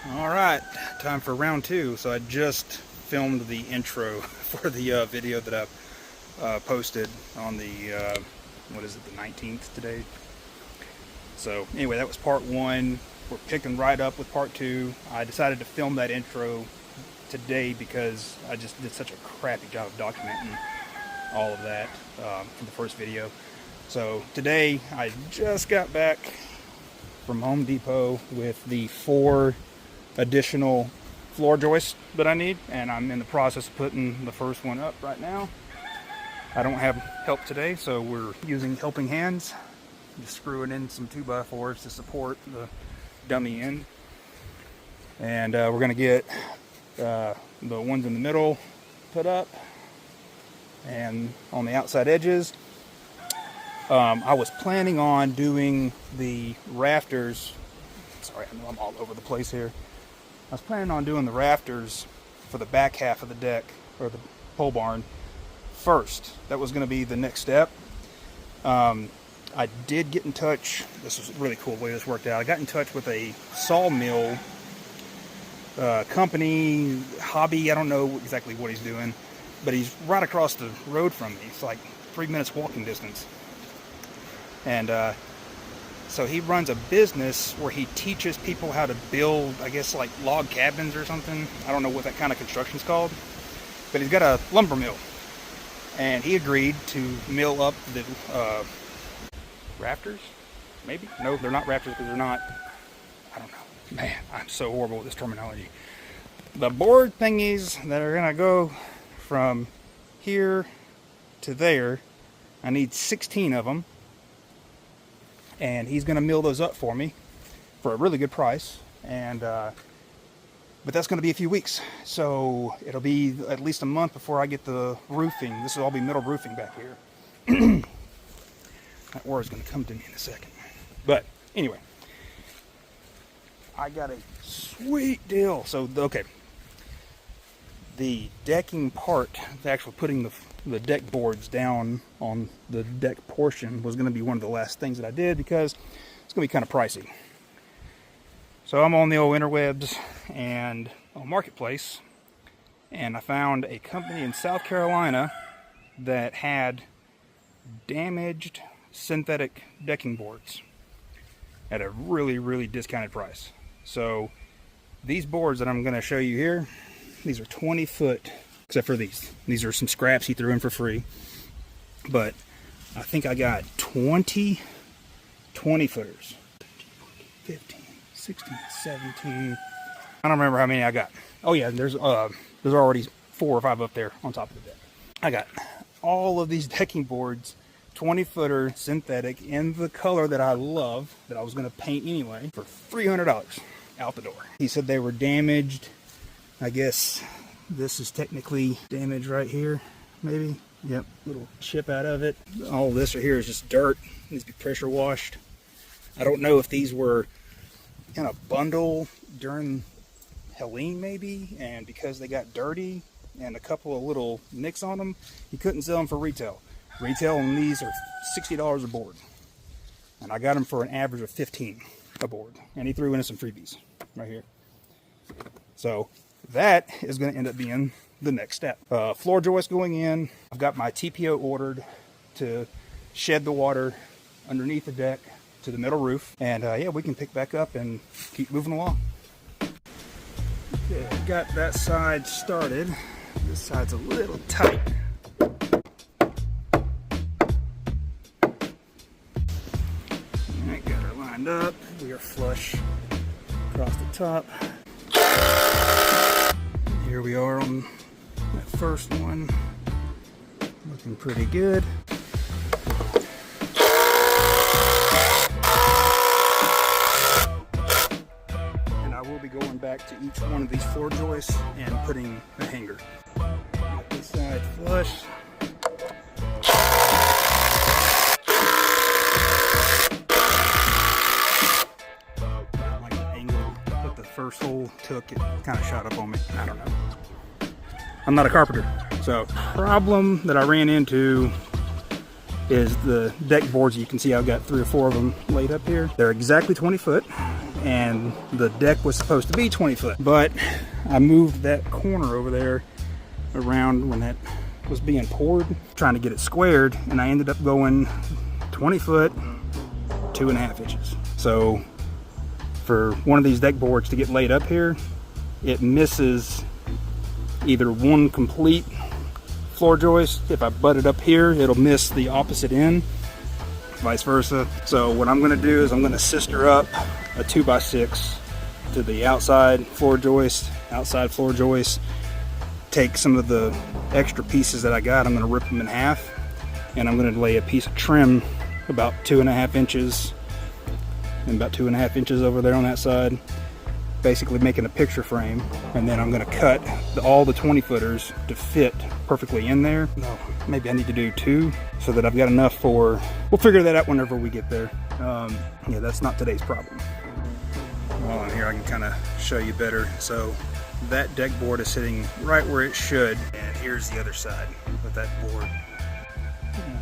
All right, time for round two. So I just filmed the intro for the video that I posted on the, what is it, the 19th today. So anyway, that was part one. We're picking right up with part two. I decided to film that intro today because I just did such a crappy job of documenting all of that for the first video. So today I just got back from Home Depot with the 4 additional floor joists that I need, and I'm in the process of putting the first one up right now. I don't have help today, so we're using helping hands, just screwing in some 2x4s to support the dummy end. And we're going to get the ones in the middle put up, and on the outside edges. I was planning on doing the rafters. Sorry, I know I'm all over the place here. I was planning on doing the rafters for the back half of the deck, or the pole barn, first. That was going to be the next step. I did get in touch. This was a really cool way this worked out. I got in touch with a sawmill company, hobby. I don't know exactly what he's doing, but he's right across the road from me. It's like 3 minutes walking distance. And so he runs a business where he teaches people how to build, I guess, like log cabins or something. I don't know what that kind of construction's called, but he's got a lumber mill, and he agreed to mill up the rafters. Maybe? No, they're not rafters because they're not. I don't know. Man, I'm so horrible with this terminology. The board thingies that are gonna go from here to there, I need 16 of them. And he's going to mill those up for me for a really good price. And but that's going to be a few weeks, so it'll be at least a month before I get the roofing. This will all be metal roofing back here. That word's going to come to me in a second. But anyway, I got a sweet deal. So okay, the decking part, the actual putting the deck boards down on the deck portion, was going to be one of the last things that I did because it's going to be kind of pricey. So I'm on the old interwebs and on Marketplace, and I found a company in South Carolina that had damaged synthetic decking boards at a really, really discounted price. So these boards that I'm going to show you here, these are 20 foot, except for these. These are some scraps he threw in for free. But I think I got 20 footers. 15, 16, 17. I don't remember how many I got. Oh yeah, there's already 4 or 5 up there on top of the deck. I got all of these decking boards, 20 footer synthetic, in the color that I love, that I was going to paint anyway, for $300 out the door. He said they were damaged. I guess this is technically damaged right here, maybe. Yep, little chip out of it. All this right here is just dirt. Needs to be pressure washed. I don't know if these were in a bundle during Helene maybe, and because they got dirty and a couple of little nicks on them, he couldn't sell them for retail. Retail on these are $60 a board, and I got them for an average of $15 a board, and he threw in some freebies right here. So that is going to end up being the next step. Floor joist going in. I've got my TPO ordered to shed the water underneath the deck to the metal roof. And yeah, we can pick back up and keep moving along. Okay, got that side started. This side's a little tight. Alright, got her lined up. We are flush across the top. Here we are on that first one, looking pretty good. And I will be going back to each one of these floor joists and putting a hanger. Got this side flush. Like the angle that the first hole took, it kind of shot up on me. I don't know. I'm not a carpenter. So, problem that I ran into is the deck boards. You can see I've got 3 or 4 of them laid up here. They're exactly 20 foot, and the deck was supposed to be 20 foot. But I moved that corner over there around when that was being poured, trying to get it squared, and I ended up going 20 foot, 2.5 inches. So for one of these deck boards to get laid up here, it misses either one complete floor joist. If I butt it up here, it'll miss the opposite end, vice versa. So what I'm gonna do is I'm gonna sister up a 2x6 to the outside floor joist, take some of the extra pieces that I got, I'm gonna rip them in half, and I'm gonna lay a piece of trim about 2.5 inches and about 2.5 inches over there on that side, basically making a picture frame. And then I'm gonna cut all the 20 footers to fit perfectly in there. No, maybe I need to do 2 so that I've got enough for, we'll figure that out whenever we get there. Yeah, that's not today's problem. Well, in here I can kind of show you better. So that deck board is sitting right where it should, and here's the other side with that board.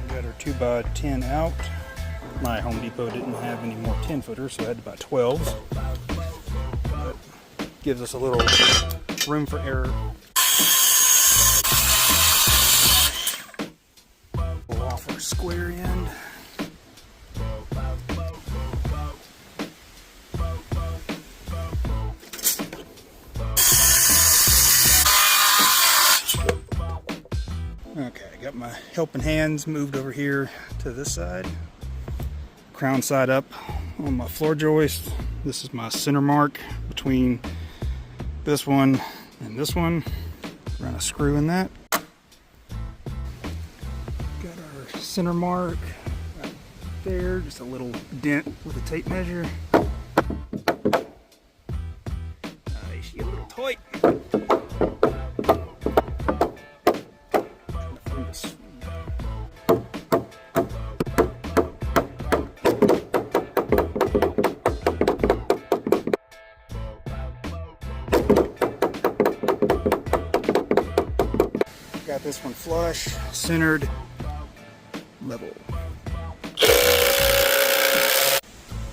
We got our 2x10 out. My Home Depot didn't have any more 10 footers, so I had to buy 12s. But gives us a little room for error. Pull off our square end. Okay, I got my helping hands moved over here to this side. Crown side up on my floor joist. This is my center mark between this one and this one. Run a screw in that. Got our center mark right there, just a little dent with a tape measure. She's a little tight. Got this one flush, centered, level.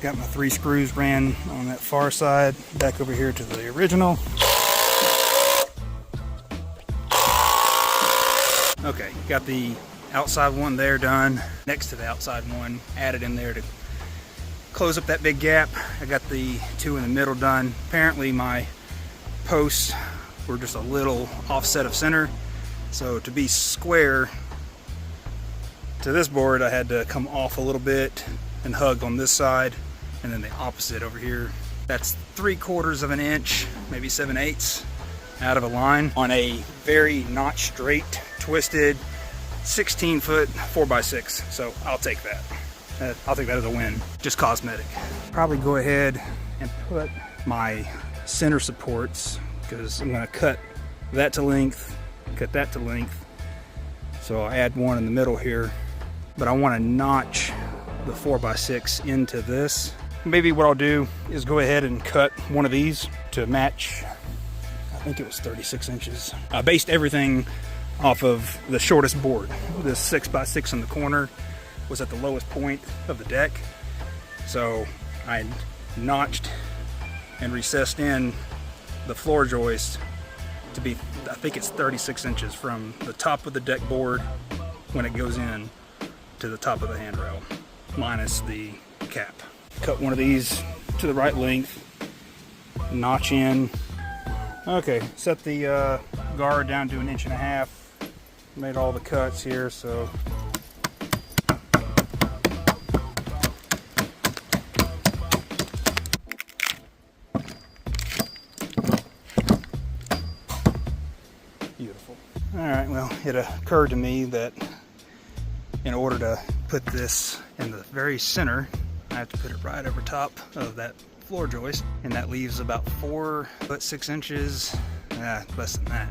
Got my 3 screws ran on that far side, back over here to the original. Okay, got the outside one there done. Next to the outside one, added in there to close up that big gap. I got the 2 in the middle done. Apparently my posts were just a little offset of center. So to be square to this board, I had to come off a little bit and hug on this side, and then the opposite over here. That's 3/4 of an inch, maybe 7/8 out of a line on a very not straight, twisted 16 foot 4x6. So I'll take that. I'll take that as a win. Just cosmetic. Probably go ahead and put my center supports, because I'm gonna cut that to length, cut that to length. So I add one in the middle here, but I want to notch the 4x6 into this. Maybe what I'll do is go ahead and cut one of these to match. I think it was 36 inches. I based everything off of the shortest board. This 6x6 in the corner was at the lowest point of the deck. So I notched and recessed in the floor joist to be, I think it's 36 inches from the top of the deck board when it goes in to the top of the handrail, minus the cap. Cut one of these to the right length, notch in. Okay, set the guard down to 1.5 inches. Made all the cuts here, so beautiful. All right, well, it occurred to me that in order to put this in the very center, I have to put it right over top of that floor joist, and that leaves about 4 foot 6 inches, less than that.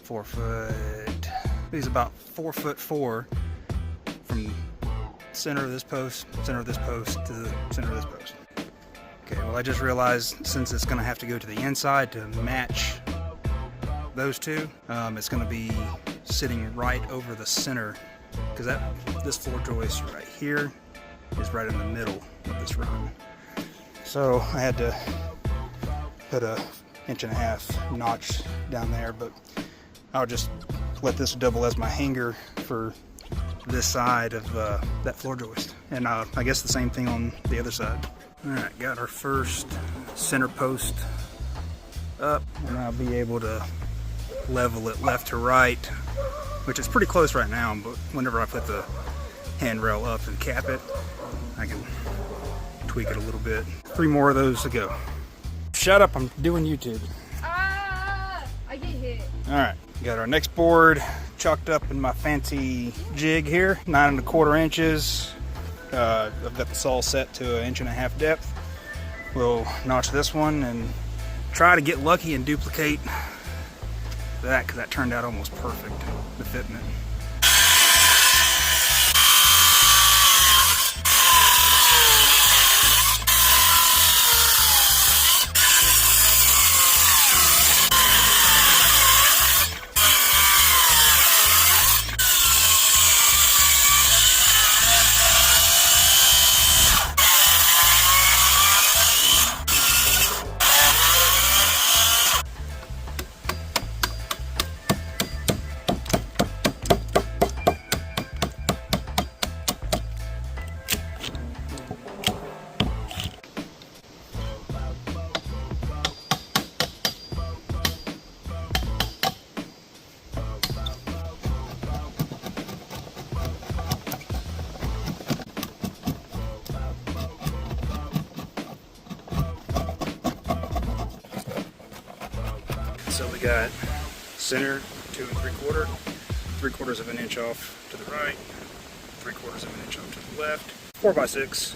4 foot, leaves about 4 foot 4 from center of this post to the center of this post. Okay, well, I just realized since it's gonna have to go to the inside to match those two, it's gonna be sitting right over the center, because this floor joist right here is right in the middle of this run. So I had to put a 1.5-inch notch down there, but I'll just let this double as my hanger for this side of that floor joist. And I guess the same thing on the other side. Alright, got our first center post up, and I'll be able to level it left to right, which is pretty close right now, but whenever I put the handrail up and cap it, I can tweak it a little bit. 3 more of those to go. Shut up, I'm doing YouTube. Ah, I get hit. Alright, got our next board chalked up in my fancy jig here, 9¼ inches. I've got the saw set to 1.5 inch depth. We'll notch this one and try to get lucky and duplicate that, because that turned out almost perfect, the fitment. So we got center 2 3/4, 3/4 of an inch off to the right, 3/4 of an inch off to the left. 4x6.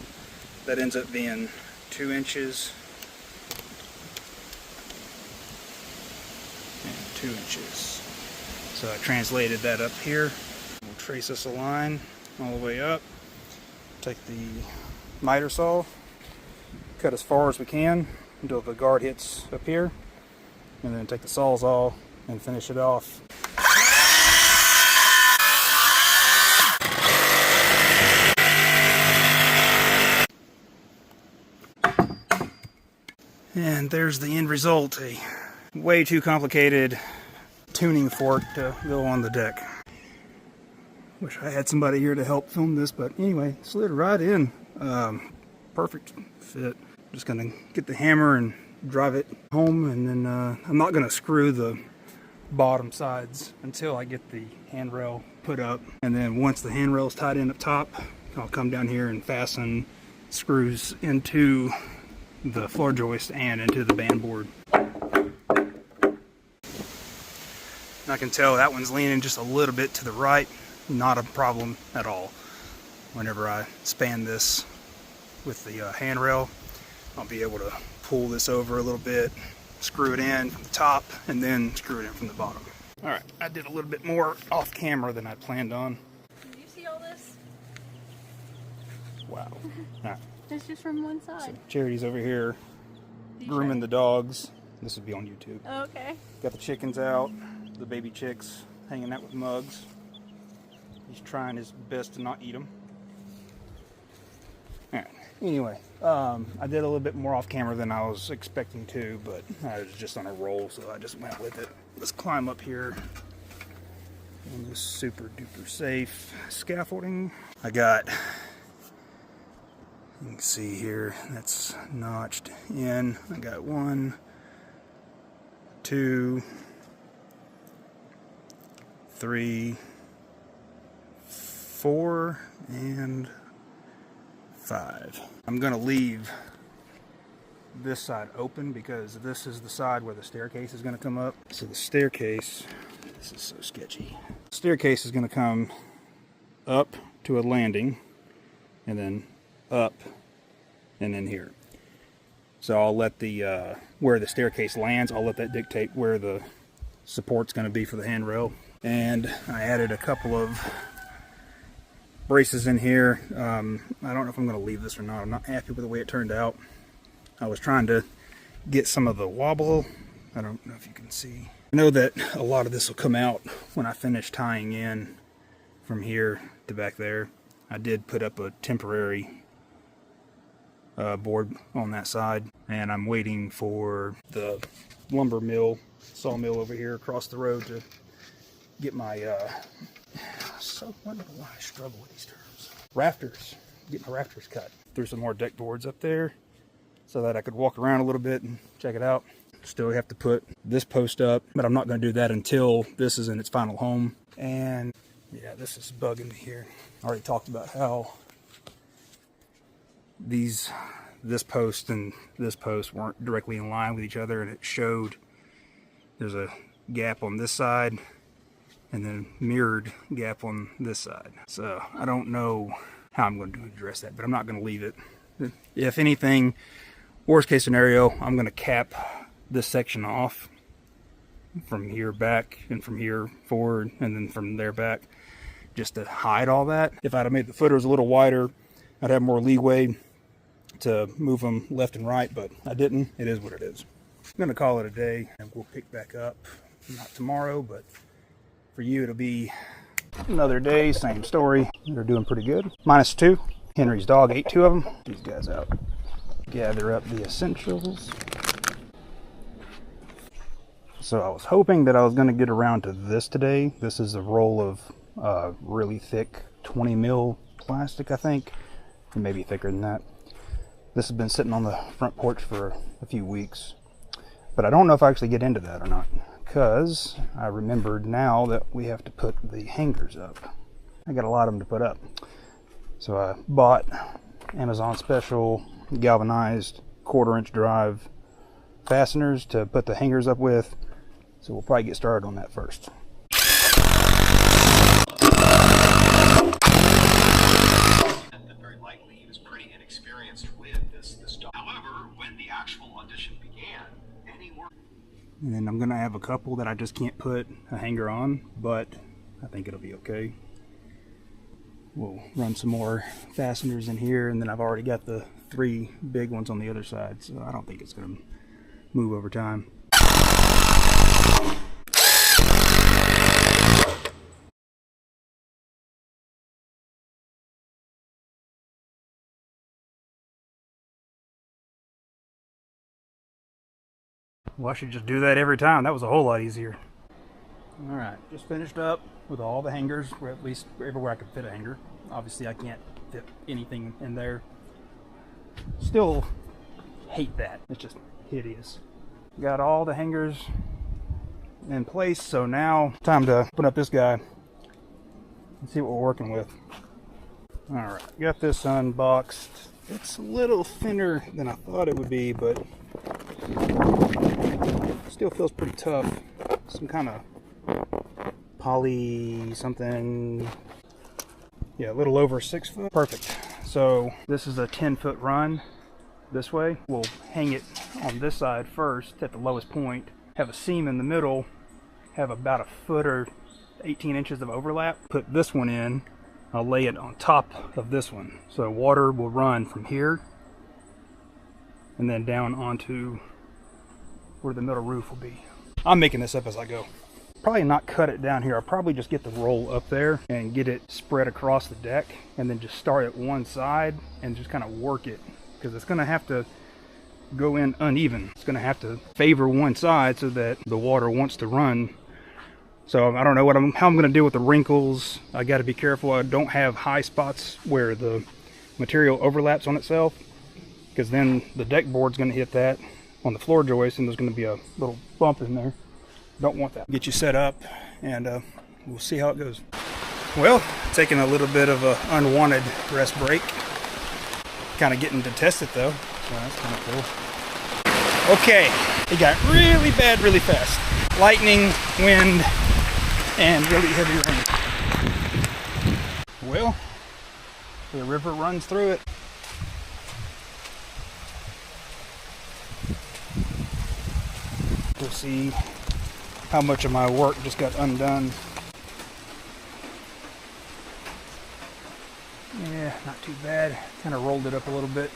That ends up being 2 inches and 2 inches. So I translated that up here. We'll trace us a line all the way up. Take the miter saw, cut as far as we can until the guard hits up here, and then take the sawzall and finish it off. And there's the end result, a way too complicated tuning fork to go on the deck. Wish I had somebody here to help film this, but anyway, slid right in. Perfect fit. Just gonna get the hammer and drive it home, and then I'm not gonna screw the bottom sides until I get the handrail put up. And then once the handrail is tied in up top, I'll come down here and fasten screws into the floor joist and into the band board. And I can tell that one's leaning just a little bit to the right. Not a problem at all. Whenever I span this with the handrail, I'll be able to pull this over a little bit, screw it in from the top, and then screw it in from the bottom. Alright, I did a little bit more off camera than I planned on. Did you see all this? Wow. Alright. That's just from one side. So Charity's over here grooming the dogs. This would be on YouTube. Oh, okay. Got the chickens out, the baby chicks hanging out with mugs. He's trying his best to not eat them. Alright, anyway, I did a little bit more off camera than I was expecting to, but I was just on a roll, so I just went with it. Let's climb up here on this super duper safe scaffolding. I got, you can see here, that's notched in. I got 1, 2, 3, 4, and 5. I'm gonna leave this side open because this is the side where the staircase is gonna come up. So the staircase, this is so sketchy. The staircase is gonna come up to a landing and then up and then here. So I'll let the, where the staircase lands, I'll let that dictate where the support's gonna be for the handrail. And I added a couple of braces in here. I don't know if I'm going to leave this or not. I'm not happy with the way it turned out. I was trying to get some of the wobble. I don't know if you can see. I know that a lot of this will come out when I finish tying in from here to back there. I did put up a temporary board on that side, and I'm waiting for the lumber mill, sawmill over here across the road to get my so wonder why I struggle with these terms. Rafters, get my rafters cut. Threw some more deck boards up there so that I could walk around a little bit and check it out. Still have to put this post up, but I'm not going to do that until this is in its final home. And yeah, this is bugging me here. I already talked about how this post and this post weren't directly in line with each other, and it showed there's a gap on this side and then mirrored gap on this side. So I don't know how I'm going to address that, but I'm not going to leave it. If anything, worst case scenario, I'm going to cap this section off from here back and from here forward and then from there back, just to hide all that. If I'd have made the footers a little wider, I'd have more leeway to move them left and right, but I didn't. It is what it is. I'm going to call it a day, and we'll pick back up, not tomorrow, but for you it'll be another day, same story. They're doing pretty good. -2. Henry's dog ate 2 of them. These guys out. Gather up the essentials. So I was hoping that I was going to get around to this today. This is a roll of really thick 20 mil plastic, I think, or maybe thicker than that. This has been sitting on the front porch for a few weeks, but I don't know if I actually get into that or not, because I remembered now that we have to put the hangers up. I got a lot of them to put up. So I bought Amazon special galvanized 1/4-inch drive fasteners to put the hangers up with. So we'll probably get started on that first. Very likely he was pretty inexperienced with this job. However, when the actual audition began, any work. And then I'm gonna have a couple that I just can't put a hanger on, but I think it'll be okay. We'll run some more fasteners in here, and then I've already got the 3 big ones on the other side, so I don't think it's gonna move over time. Well, I should just do that every time. That was a whole lot easier. All right, just finished up with all the hangers, or at least everywhere I could fit a hanger. Obviously, I can't fit anything in there. Still hate that. It's just hideous. Got all the hangers in place, so now time to open up this guy and see what we're working with. All right, got this unboxed. It's a little thinner than I thought it would be, but still feels pretty tough. Some kind of poly something. Yeah, a little over 6 foot. Perfect. So this is a 10-foot run this way. We'll hang it on this side first at the lowest point, have a seam in the middle, have about 1 foot or 18 inches of overlap. Put this one in. I'll lay it on top of this one. So water will run from here and then down onto where the middle roof will be. I'm making this up as I go. Probably not cut it down here. I'll probably just get the roll up there and get it spread across the deck, and then just start at one side and just kind of work it, because it's going to have to go in uneven. It's going to have to favor one side so that the water wants to run. So I don't know how I'm going to deal with the wrinkles. I got to be careful I don't have high spots where the material overlaps on itself, because then the deck board's going to hit that on the floor joist, and there's going to be a little bump in there. Don't want that. Get you set up, and we'll see how it goes. Well, taking a little bit of a unwanted rest break. Kind of getting to test it though, so that's kind of cool. Okay, it got really bad really fast. Lightning, wind, and really heavy rain. Well, the river runs through it. We'll see how much of my work just got undone. Yeah, not too bad. Kind of rolled it up a little bit.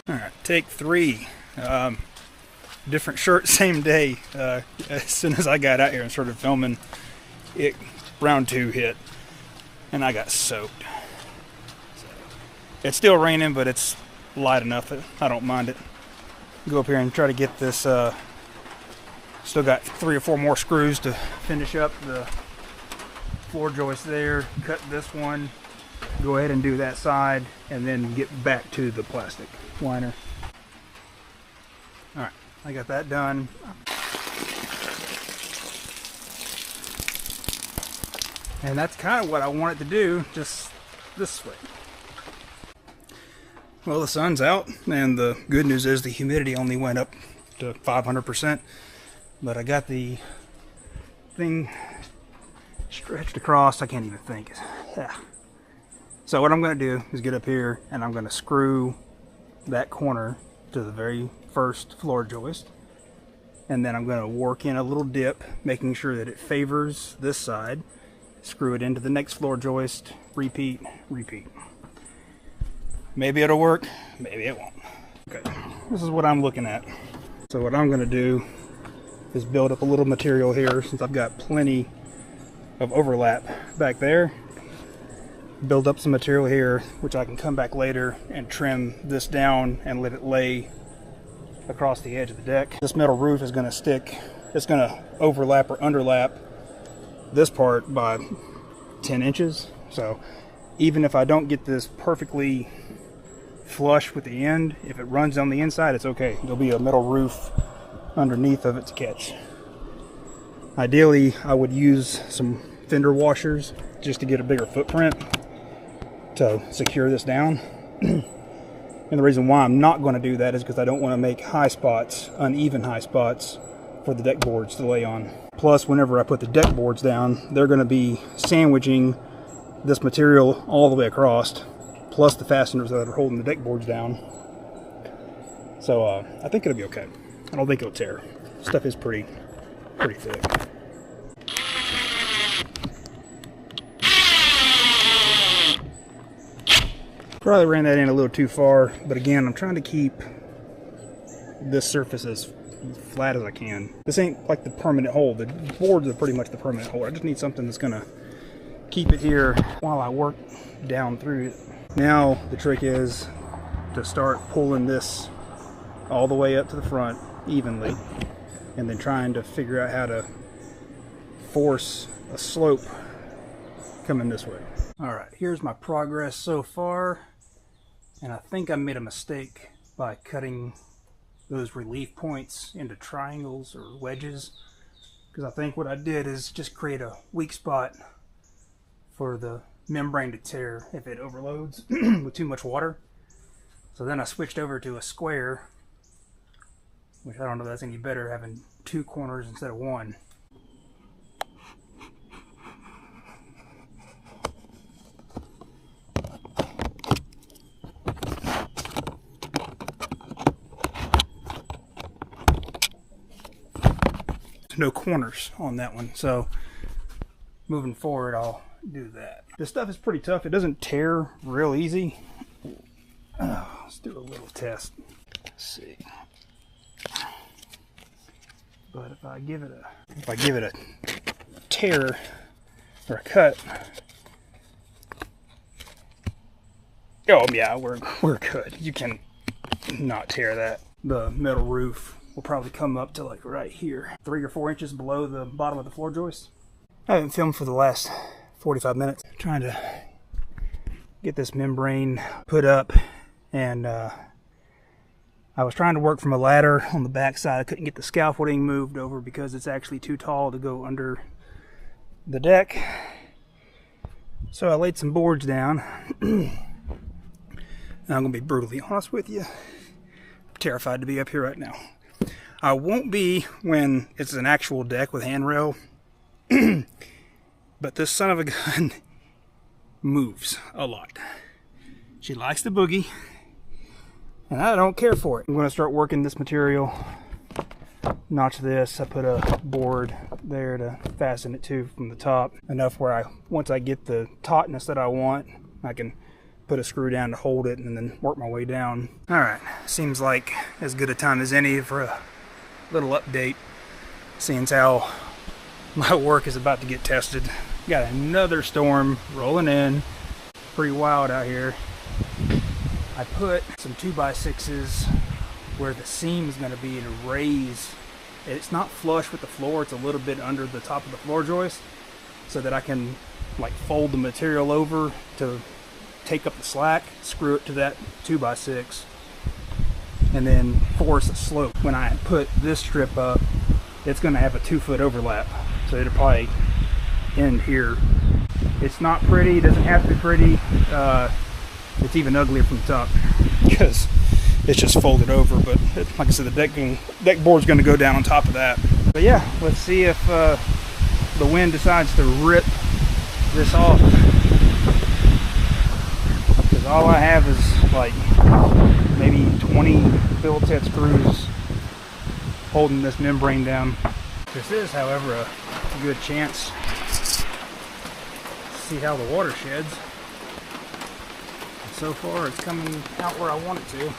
Alright, take 3. Different shirt, same day. As soon as I got out here and started filming, round 2 hit, and I got soaked. So, It's still raining, but it's light enough that I don't mind it. Go up here and try to get this, still got 3 or 4 more screws to finish up the floor joist there. Cut this one, go ahead and do that side, and then get back to the plastic liner. Alright, I got that done. And that's kind of what I wanted to do, just this way. Well, the sun's out, and the good news is the humidity only went up to 500%. But I got the thing stretched across. I can't even think. Yeah. So what I'm going to do is get up here, and I'm going to screw that corner to the very first floor joist. And then I'm going to work in a little dip, making sure that it favors this side. Screw it into the next floor joist. Repeat, repeat. Maybe it'll work, maybe it won't. Okay, this is what I'm looking at. So what I'm going to do is build up a little material here, since I've got plenty of overlap back there. Build up some material here, which I can come back later and trim this down and let it lay across the edge of the deck. This metal roof is going to stick, it's going to overlap or underlap this part by 10 inches. So even if I don't get this perfectly flush with the end, if it runs on the inside, it's okay. There'll be a metal roof underneath of it to catch. Ideally, I would use some fender washers just to get a bigger footprint to secure this down. And the reason why I'm not going to do that is because I don't want to make high spots, uneven high spots, for the deck boards to lay on. Plus, whenever I put the deck boards down, they're going to be sandwiching this material all the way across, plus the fasteners that are holding the deck boards down. So I think it'll be okay. I don't think it'll tear. Stuff is pretty thick. Probably ran that in a little too far, but again, I'm trying to keep this surface as flat as I can. This ain't like the permanent hole. The boards are pretty much the permanent hole. I just need something that's gonna keep it here while I work down through it. Now the trick is to start pulling this all the way up to the front evenly, and then trying to figure out how to force a slope coming this way. Alright, here's my progress so far, and I think I made a mistake by cutting those relief points into triangles or wedges, because I think what I did is just create a weak spot for the membrane to tear if it overloads with too much water. So then I switched over to a square, which I don't know if that's any better, having 2 corners instead of 1. No corners on that one, so moving forward I'll do that. This stuff is pretty tough. It doesn't tear real easy. Let's do a little test. Let's see. But if I give it a tear or a cut, oh yeah, we're good. You can not tear that. The metal roof will probably come up to like right here, 3 or 4 inches below the bottom of the floor joist. I haven't filmed for the last 45 minutes trying to get this membrane put up, and I was trying to work from a ladder on the back side. I couldn't get the scaffolding moved over because it's actually too tall to go under the deck. So I laid some boards down. And I'm gonna be brutally honest with you, I'm terrified to be up here right now. I won't be when it's an actual deck with handrail, but this son of a gun moves a lot. She likes the boogie, and I don't care for it. I'm going to start working this material, notch this. I put a board there to fasten it to from the top, enough where once I get the tautness that I want, I can put a screw down to hold it and then work my way down. Alright, seems like as good a time as any for a little update, seeing as how my work is about to get tested. Got another storm rolling in. Pretty wild out here. I put some 2x6s where the seam is going to be to raise. It's not flush with the floor, it's a little bit under the top of the floor joist, so that I can like fold the material over to take up the slack, screw it to that 2x6, and then force a slope. When I put this strip up, it's going to have a 2-foot overlap, so it'll probably end here. It's not pretty, it doesn't have to be pretty. It's even uglier from the top because it's just folded over, but like I said, the deck board's going to go down on top of that. But yeah, let's see if the wind decides to rip this off, because all I have is like maybe 20 Phillips-head screws holding this membrane down. This is, however, a good chance to see how the water sheds. And so far it's coming out where I want it to.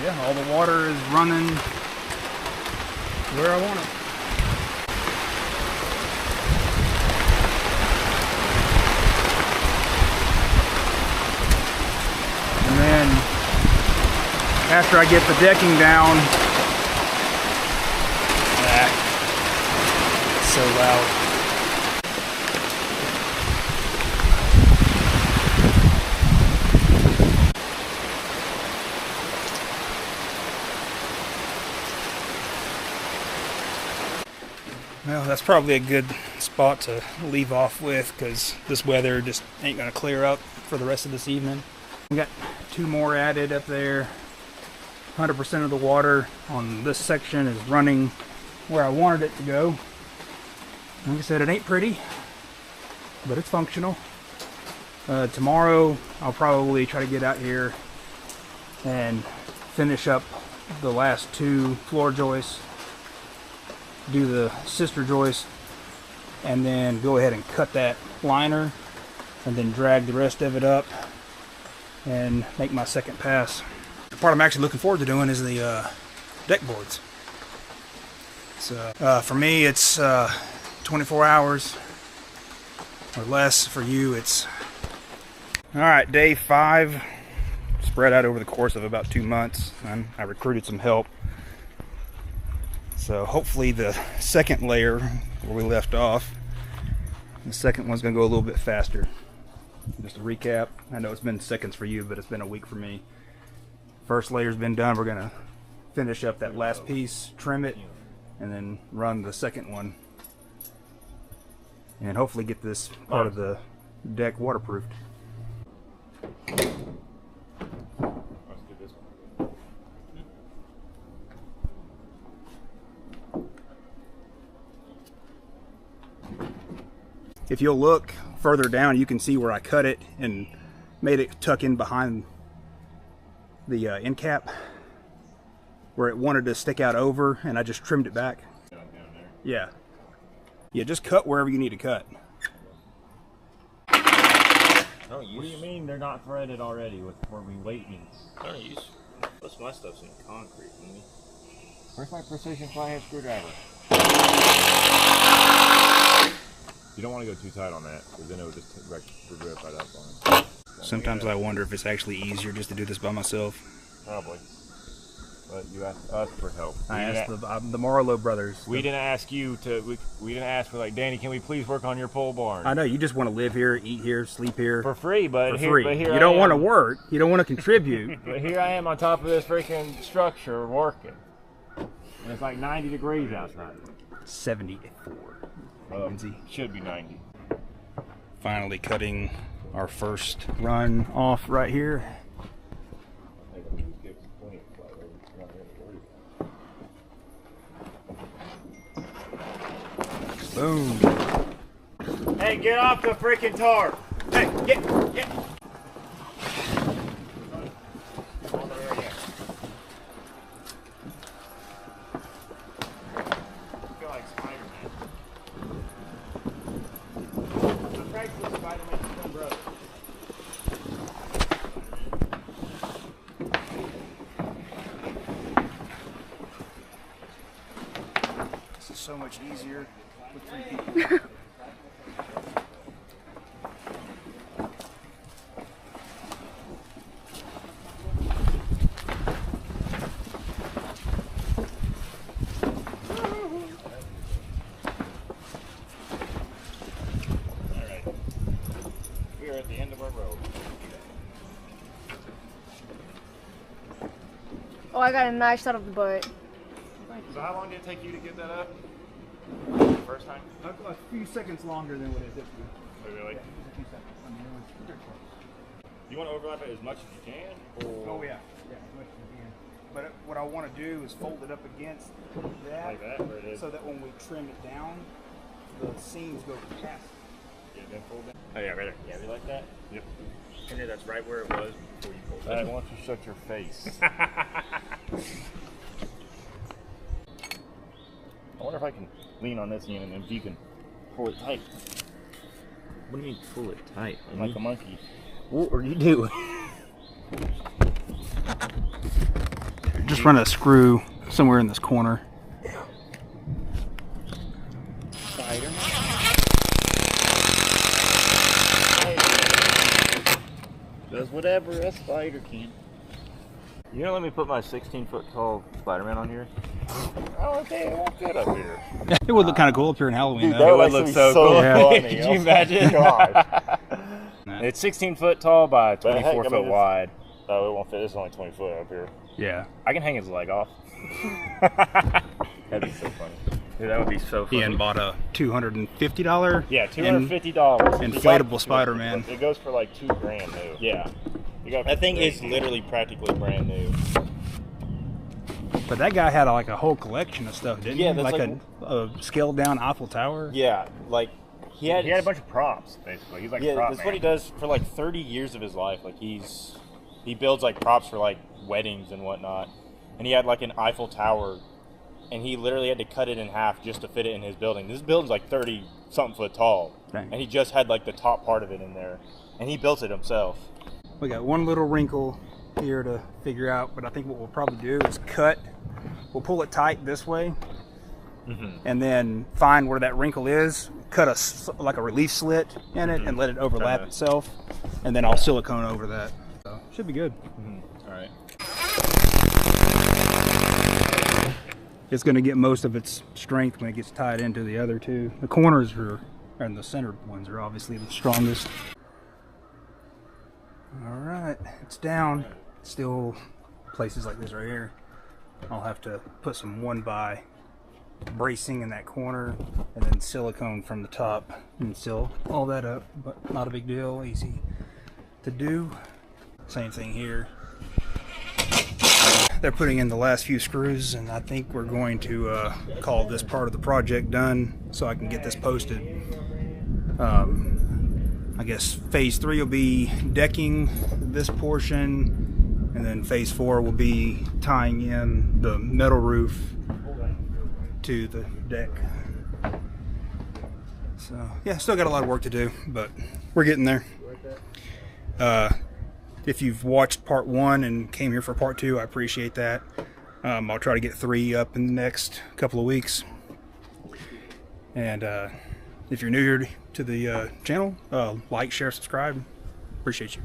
Yeah, all the water is running where I want it. And then after I get the decking down, it's so loud. Well, that's probably a good spot to leave off with, because this weather just ain't going to clear up for the rest of this evening. We got 2 more added up there. 100% of the water on this section is running where I wanted it to go. Like I said, it ain't pretty, but it's functional. Tomorrow I'll probably try to get out here and finish up the last 2 floor joists, do the sister joist, and then go ahead and cut that liner and then drag the rest of it up and make my second pass. The part I'm actually looking forward to doing is the deck boards. So for me it's 24 hours or less. For you it's alright. Day 5 spread out over the course of about 2 months, and I recruited some help. So hopefully the second layer where we left off, the second one's going to go a little bit faster. Just to recap, I know it's been seconds for you, but it's been a week for me. First layer's been done. We're going to finish up that last piece, trim it, and then run the second one. And hopefully get this part of the deck waterproofed. If you'll look further down, you can see where I cut it and made it tuck in behind the end cap where it wanted to stick out over, and I just trimmed it back. Yeah. Yeah, just cut wherever you need to cut. What do you mean they're not threaded already with where we weight means? I don't use. Most of my stuff's in concrete. Where's my precision flathead screwdriver? You don't want to go too tight on that, because then it will just rip right up on it. Sometimes I wonder if it's actually easier just to do this by myself. Probably. But you asked us for help. I asked the Marlowe brothers. We didn't ask you to. We didn't ask for, like, Danny, can we please work on your pole barn? I know you just want to live here, eat here, sleep here for free, but for here, free. But here you don't want to work. You don't want to contribute. But here I am on top of this freaking structure working, and it's like 90 degrees outside. 74. Should be 90. Finally cutting our first run off right here. Boom. Hey, get off the freaking tarp. Hey, get. This is so much easier with 3 people. Oh, I got a nice shot of the butt. So how long did it take you to get that up? First time? A few seconds longer than what it took me. Oh, really? Yeah, just a few seconds. I mean, it was pretty close. You want to overlap it as much as you can? Or Oh yeah, as much as you can. But what I want to do is fold it up against that, like that, where it is? so that when we trim it down, the seams go past. Yeah, then fold down. Oh yeah, right there. Yeah, we like that? Yep. And then that's right where it was before you pulled it. I want you to shut your face. I wonder if I can lean on this end and then you can pull it tight. What do you mean pull it tight? Like a monkey. What are you doing? Just run a screw somewhere in this corner. Spider. Does whatever a spider can. You gonna let me put my 16-foot tall Spider-Man on here? Oh, okay, it won't fit up here. It would look kind of cool up here in Halloween, Dude, though. that would look so cool. Yeah. Funny, Could you imagine? Gosh. Nah. It's 16 foot tall by But heck, 24 I mean, foot it's- wide. Oh, it won't fit. It's only 20 foot up here. Yeah. I can hang his leg off. That'd be so funny. Dude, that would be so funny. Ian bought a $250. Yeah, $250. Inflatable Spider-Man. It goes for like $2,000 new. Yeah. You got That thing is literally practically brand new. But that guy had like a whole collection of stuff, didn't Yeah, he? that's Like a scaled down Eiffel Tower. Yeah, like he had a bunch of props, basically. He's like a prop that's man. what he does for like 30 years of his life. Like he builds like props for like weddings and whatnot. And he had like an Eiffel Tower, and he literally had to cut it in half just to fit it in his building. This building's like 30-something foot tall, Dang. and he just had like the top part of it in there, and he built it himself. We got one little wrinkle here to figure out, but I think what we'll probably do is cut. We'll pull it tight this way, and then find where that wrinkle is. Cut like a relief slit in it, and let it overlap itself, and then I'll silicone over that. So should be good. All right. It's going to get most of its strength when it gets tied into the other two. The corners and the center ones are obviously the strongest. All right, it's down. Still places like this right here. I'll have to put some 1x bracing in that corner and then silicone from the top and seal all that up, but not a big deal, easy to do. Same thing here. They're putting in the last few screws, and I think we're going to call this part of the project done so I can get this posted. I guess phase 3 will be decking this portion, and then phase 4 will be tying in the metal roof to the deck. So yeah, still got a lot of work to do, but we're getting there. If you've watched part 1 and came here for part 2, I appreciate that. I'll try to get 3 up in the next couple of weeks. And if you're new here to the channel, like, share, subscribe. Appreciate you.